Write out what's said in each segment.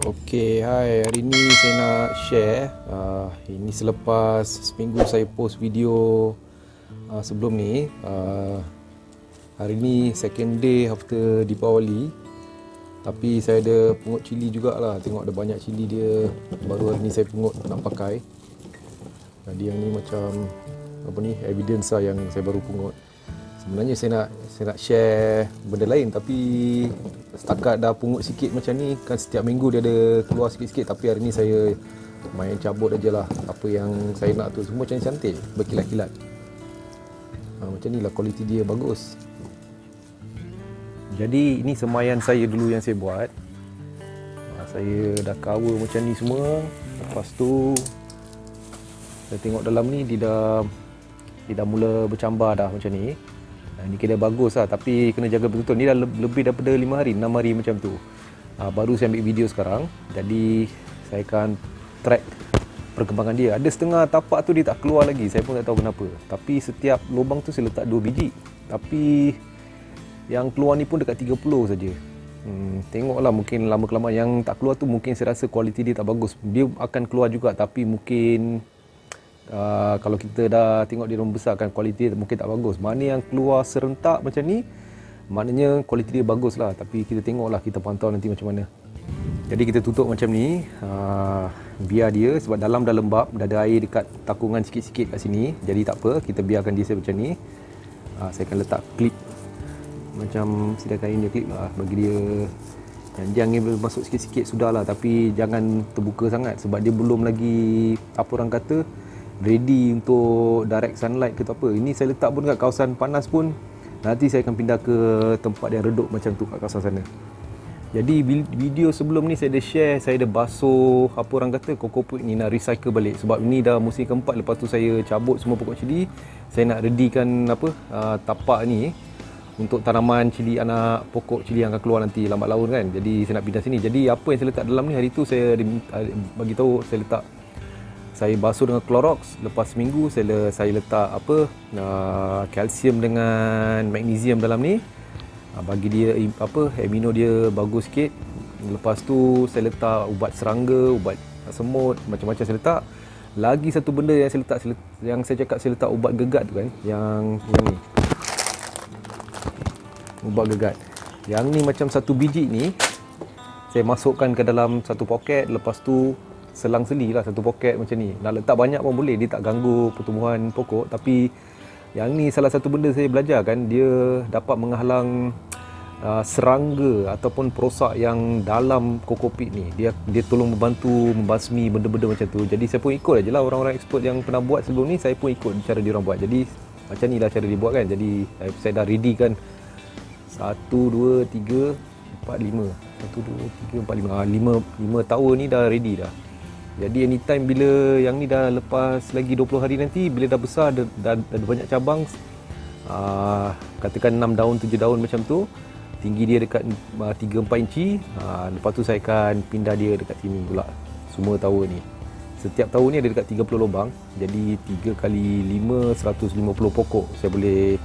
Okey, hai. Hari ni saya nak share. Ini selepas seminggu saya post video sebelum ni. Hari ni second day after Deepawali. Tapi saya ada pungut cili jugalah. Tengok ada banyak cili dia. Baru hari ni saya pungut nak pakai. Jadi yang ni macam apa ni, evidence lah yang saya baru pungut. Sebenarnya saya nak share benda lain, tapi setakat dah pungut sikit macam ni kan, setiap minggu dia ada keluar sikit-sikit. Tapi hari ni saya main cabut aja lah. Apa yang saya nak tu semua cantik, berkilat-kilat. Macam ni lah, kualiti dia bagus. Jadi ini semayan saya dulu yang saya buat. Saya dah cover macam ni semua. Lepas tu saya tengok dalam ni dia dah mula bercambar dah macam ni. Ni kira bagus lah, tapi kena jaga betul-betul. Ni dah lebih daripada 5 hari, 6 hari macam tu. Baru saya ambil video sekarang. Jadi saya akan track perkembangan dia. Ada setengah tapak tu dia tak keluar lagi, saya pun tak tahu kenapa. Tapi setiap lubang tu saya letak 2 biji. Tapi yang keluar ni pun dekat 30 saja. Tengoklah, mungkin lama kelamaan yang tak keluar tu mungkin saya rasa kualiti dia tak bagus. Dia akan keluar juga, tapi mungkin kalau kita dah tengok dia membesar kan, kualiti dia mungkin tak bagus. Mana yang keluar serentak macam ni, maknanya kualiti dia bagus lah. Tapi kita tengoklah, kita pantau nanti macam mana. Jadi kita tutup macam ni, biar dia, sebab dalam dah lembab, dah ada air dekat takungan sikit-sikit kat sini. Jadi tak apa, kita biarkan dia macam ni. Saya akan letak klip, macam sediakan ini klip lah, bagi dia yang boleh masuk sikit-sikit sudahlah. Tapi jangan terbuka sangat, sebab dia belum lagi, apa orang kata, ready untuk direct sunlight ke apa. Ini saya letak pun kat kawasan panas pun, nanti saya akan pindah ke tempat yang redup macam tu kat kawasan sana. Jadi video sebelum ni saya ada share, saya ada basuh, apa orang kata, kokoput ni nak recycle balik. Sebab ni dah musim keempat, lepas tu saya cabut semua pokok cili. Saya nak readykan tapak ni untuk tanaman cili, anak pokok cili yang akan keluar nanti lambat laun kan. Jadi saya nak pindah sini. Jadi apa yang saya letak dalam ni, hari tu saya bagi tahu, saya basuh dengan Clorox. Lepas seminggu saya letak kalsium dengan magnesium dalam ni, bagi dia amino dia bagus sikit. Lepas tu saya letak ubat serangga, ubat semut, macam-macam saya letak. Lagi satu benda yang saya letak, yang saya cakap saya letak ubat gegat tu kan, yang ni, ubat gegat. Yang ni macam satu biji ni saya masukkan ke dalam satu poket. Lepas tu selang-seli lah satu poket macam ni. Nak letak banyak pun boleh, dia tak ganggu pertumbuhan pokok. Tapi yang ni salah satu benda saya belajar kan, dia dapat menghalang serangga ataupun perosak yang dalam kokopit ni. Dia tolong membantu membasmi benda-benda macam tu. Jadi saya pun ikut aje lah orang-orang expert yang pernah buat sebelum ni. Saya pun ikut cara dia orang buat. Jadi macam ni lah cara dia buat kan. Jadi saya dah ready kan 1, 2, 3, 4, 5. 1, 2, 3, 4, 5. 5 tower ni dah ready dah. Jadi anytime bila yang ni dah lepas lagi 20 hari nanti, bila dah besar, dah banyak cabang, katakan 6 daun, 7 daun macam tu, tinggi dia dekat 3-4 inci, lepas tu saya akan pindah dia dekat sini pula, semua tower ni. Setiap tower ni ada dekat 30 lubang. Jadi 3 kali 5, 150 pokok saya boleh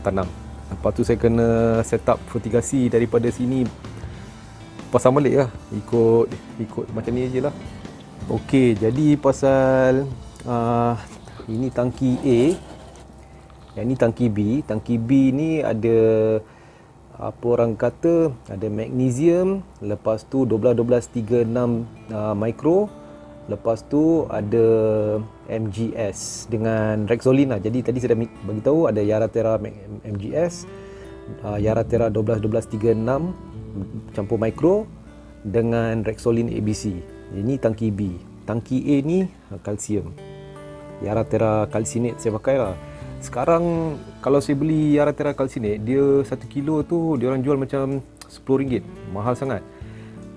tanam. Lepas tu saya kena set up fertigasi daripada sini, pasang balik lah, ikut macam ni je lah. Okey, jadi pasal ini tangki A, yang ni tangki B. Tangki B ni ada, apa orang kata, ada magnesium, lepas tu 12-12-36 mikro, lepas tu ada MGS dengan Rexolin lah. Jadi tadi saya dah bagi tahu ada Yarathera MGS, Yarathera 12-12-36 campur mikro dengan Rexolin ABC. Ini tangki B. Tangki A ni kalsium, Yarathera calcinate saya pakai lah. Sekarang kalau saya beli Yarathera calcinate, dia 1 kilo tu dia orang jual macam RM10, mahal sangat.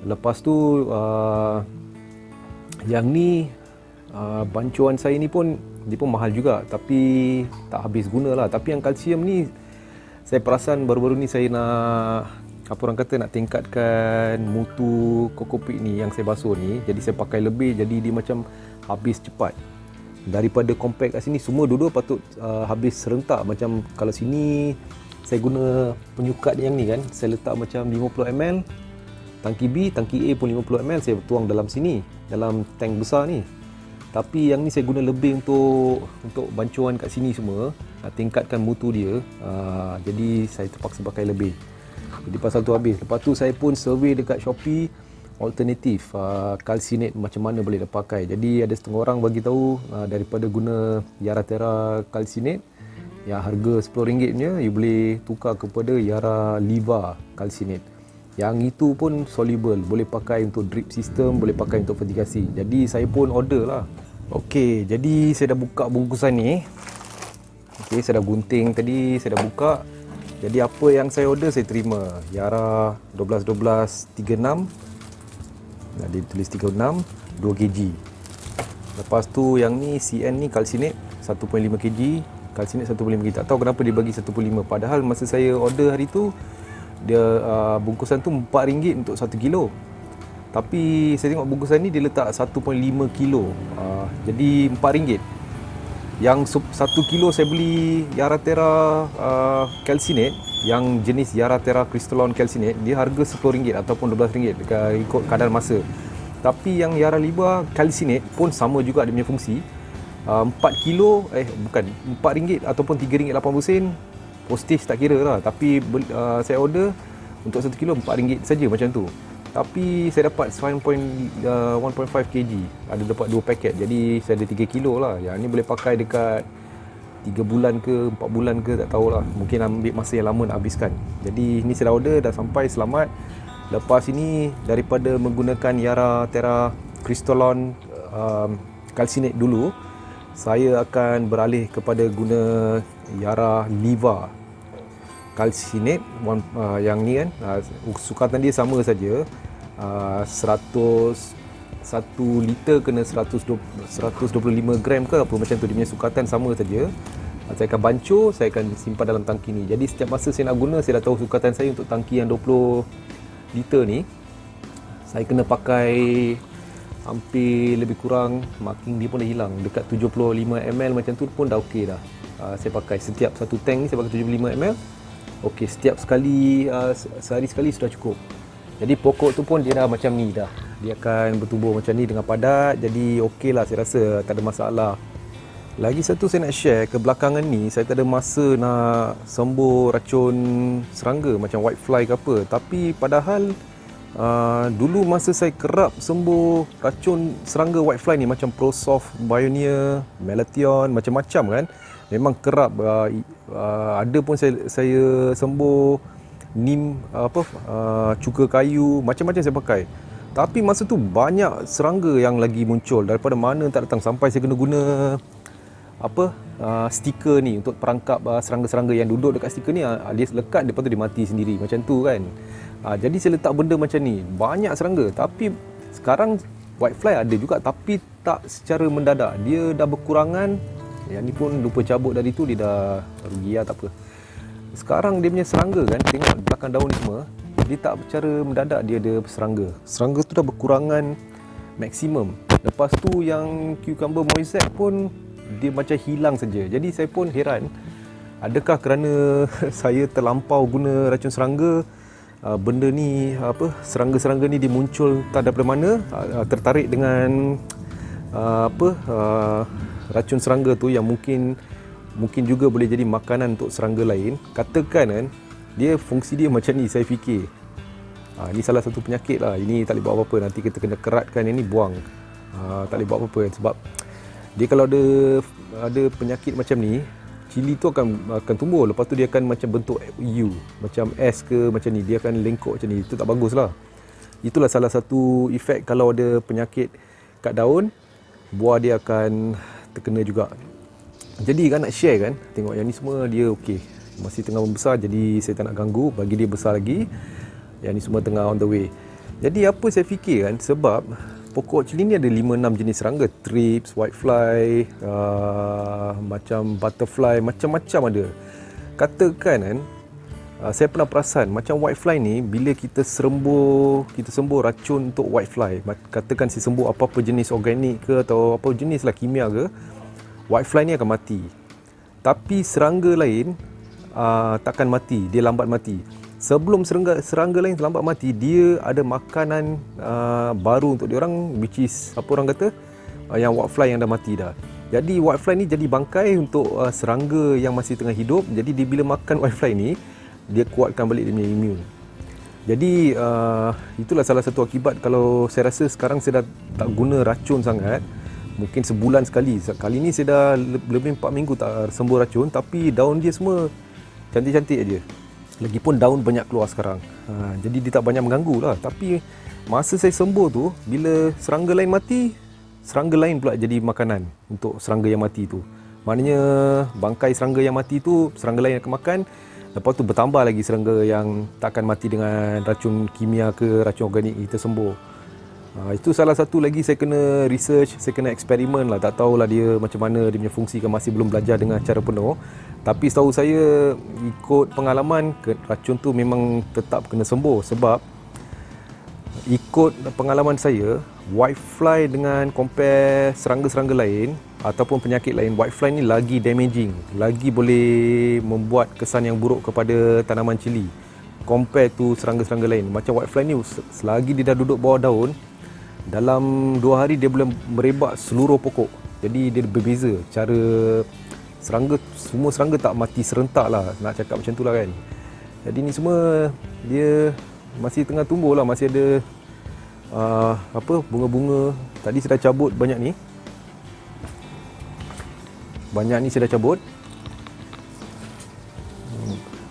Lepas tu yang ni bancuan saya ni pun, dia pun mahal juga, tapi tak habis guna lah. Tapi yang kalsium ni, saya perasan baru-baru ni saya nak, apa orang kata, nak tingkatkan mutu kokopit ni yang saya basuh ni. Jadi saya pakai lebih, jadi dia macam habis cepat. Daripada compact kat sini, semua dua-dua patut habis serentak. Macam kalau sini saya guna penyukat yang ni kan, saya letak macam 50 ml, Tangki B, tangki A pun 50ml saya tuang dalam sini, dalam tank besar ni. Tapi yang ni saya guna lebih untuk bancuan kat sini semua, tingkatkan mutu dia. Jadi saya terpaksa pakai lebih. Jadi pasal tu habis. Lepas tu saya pun survey dekat Shopee alternatif calcinate macam mana boleh dipakai. Jadi ada setengah orang bagi tahu daripada guna Yara Terra calcinate yang harga RM10 punya, you boleh tukar kepada Yara Liva calcinate. Yang itu pun soluble, boleh pakai untuk drip system, boleh pakai untuk fertigasi. Jadi saya pun order lah. Okey, jadi saya dah buka bungkusan ni. Okey, saya dah gunting tadi, saya dah buka. Jadi apa yang saya order saya terima. Yara 12-12-36. Dia tulis 36, 2 kg. Lepas tu yang ni CN ni calcinate 1.5 kg. Calcinate 1.5 kg. Tak tahu kenapa dia bagi 1.5. Padahal masa saya order hari tu, dia bungkusan tu RM4 untuk 1 kilo. Tapi saya tengok bungkusan ni dia letak 1.5 kilo. Jadi RM4. Yang 1 kilo saya beli Yara Terra calcinate, yang jenis Yara Terra Crystalon calcinate, dia harga RM10 ataupun RM12 ikut kadar masa. Tapi yang Yara Liva calcinate pun sama juga dia punya fungsi. 4 kilo bukan RM4 ataupun RM3.80, postage tak kira lah. Tapi saya order untuk 1 kilo RM4 saja macam tu. Tapi saya dapat 1.5 kg. Ada dapat 2 paket. Jadi saya ada 3 kilo lah. Yang ni boleh pakai dekat 3 bulan ke 4 bulan ke, tak tahulah. Mungkin ambil masa yang lama nak habiskan. Jadi ni saya dah order, dah sampai selamat. Lepas ini daripada menggunakan Yara Terra Crystalon calcinate dulu, saya akan beralih kepada guna Yara Liva calcinate yang ni kan. Sukatan dia sama saja. 1 liter kena 125 gram ke apa macam tu, dia punya sukatan sama saja. Saya akan bancur, saya akan simpan dalam tangki ni. Jadi setiap masa saya nak guna, saya dah tahu sukatan saya untuk tangki yang 20 liter ni. Saya kena pakai hampir lebih kurang, marking dia pun dah hilang, dekat 75 ml macam tu pun dah okey dah. Saya pakai setiap satu tank ni, saya pakai 75 ml. Okey, setiap sekali, sehari sekali sudah cukup. Jadi pokok tu pun dia dah macam ni dah. Dia akan bertumbuh macam ni dengan padat. Jadi okey lah, saya rasa tak ada masalah. Lagi satu saya nak share, kebelakangan ni saya tak ada masa nak sembuh racun serangga macam whitefly ke apa. Tapi padahal dulu masa saya kerap sembuh racun serangga whitefly ni macam ProSoft, Bioneer, Malathion, macam-macam kan. Memang kerap ada pun saya sembuh neem cuka kayu, macam-macam saya pakai. Tapi masa tu banyak serangga yang lagi muncul, daripada mana tak datang, sampai saya kena guna stiker ni untuk perangkap serangga-serangga yang duduk dekat stiker ni. Dia lekat, lepas tu dia mati sendiri macam tu kan. Jadi saya letak benda macam ni, banyak serangga. Tapi sekarang whitefly ada juga, tapi tak secara mendadak, dia dah berkurangan. Yang ni pun lupa cabut dari tu, dia dah rugi lah, tak apa. Sekarang dia punya serangga kan, tengok belakang daun ni semua, dia tak secara mendadak dia ada serangga. Serangga tu dah berkurangan maksimum. Lepas tu yang cucumber mosaic pun dia macam hilang saja. Jadi saya pun heran, adakah kerana saya terlampau guna racun serangga, benda ni serangga-serangga ni dia muncul tak daripada mana, tertarik dengan racun serangga tu yang mungkin juga boleh jadi makanan untuk serangga lain. Katakan kan, dia fungsi dia macam ni, saya fikir ini salah satu penyakit lah. Ini tak boleh buat apa-apa, nanti kita kena keratkan yang ni, buang. Tak boleh buat apa-apa sebab dia kalau ada penyakit macam ni, cili tu akan tumbuh. Lepas tu dia akan macam bentuk U, macam S ke macam ni, dia akan lengkok macam ni. Itu tak bagus lah. Itulah salah satu efek kalau ada penyakit kat daun, buah dia akan terkena juga. Jadi kan nak share kan, tengok yang ni semua dia okey, masih tengah membesar, jadi saya tak nak ganggu, bagi dia besar lagi. Yang ni semua tengah on the way. Jadi apa saya fikir kan, sebab pokok cili ni ada 5-6 jenis serangga, thrips, whitefly, macam butterfly, macam-macam ada. Katakan kan, saya pernah perasan macam whitefly ni, bila kita sembuh racun untuk whitefly, katakan saya sembuh apa-apa jenis organik ke atau apa jenis lah kimia ke, whitefly ni akan mati. Tapi serangga lain takkan mati, dia lambat mati. sebelum serangga lain terlambat mati, dia ada makanan baru untuk dia orang, which is apa orang kata, yang whitefly yang dah mati dah. Jadi whitefly ni jadi bangkai untuk serangga yang masih tengah hidup. Jadi dia bila makan whitefly ni, dia kuatkan balik dia punya imun. Jadi itulah salah satu akibat. Kalau saya rasa sekarang saya dah tak guna racun sangat, mungkin sebulan sekali. Kali ni saya dah lebih 4 minggu tak sembuh racun, tapi daun dia semua cantik-cantik aja. Lagipun daun banyak keluar sekarang. Jadi dia tak banyak mengganggu lah. Tapi masa saya sembuh tu, bila serangga lain mati, serangga lain pula jadi makanan untuk serangga yang mati tu. Maknanya bangkai serangga yang mati tu, serangga lain akan makan. Lepas tu bertambah lagi serangga yang takkan mati dengan racun kimia ke racun organik, kita sembuh. Itu salah satu lagi saya kena research, saya kena eksperimen lah. Tak tahulah dia macam mana dia punya fungsi, kan masih belum belajar dengan cara penuh. Tapi setahu saya, ikut pengalaman, racun tu memang tetap kena sembuh. Sebab ikut pengalaman saya, whitefly dengan compare serangga-serangga lain ataupun penyakit lain, whitefly ni lagi damaging, lagi boleh membuat kesan yang buruk kepada tanaman cili compare tu serangga-serangga lain. Macam whitefly ni, selagi dia dah duduk bawah daun, dalam 2 hari dia boleh merebak seluruh pokok. Jadi dia berbeza cara serangga. Semua serangga tak mati serentak lah, nak cakap macam tu lah kan. Jadi ni semua dia masih tengah tumbuh lah, masih ada bunga-bunga. Tadi saya dah cabut banyak ni. Banyak ni saya dah cabut.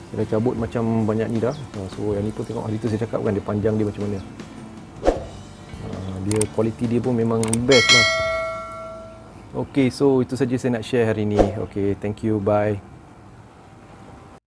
Saya dah cabut macam banyak ni dah. So yang ni pun tengok, hari tu saya cakap kan dia panjang dia macam mana. Dia kualiti dia pun memang best lah. Okay, so itu saja saya nak share hari ni. Okay, thank you, bye.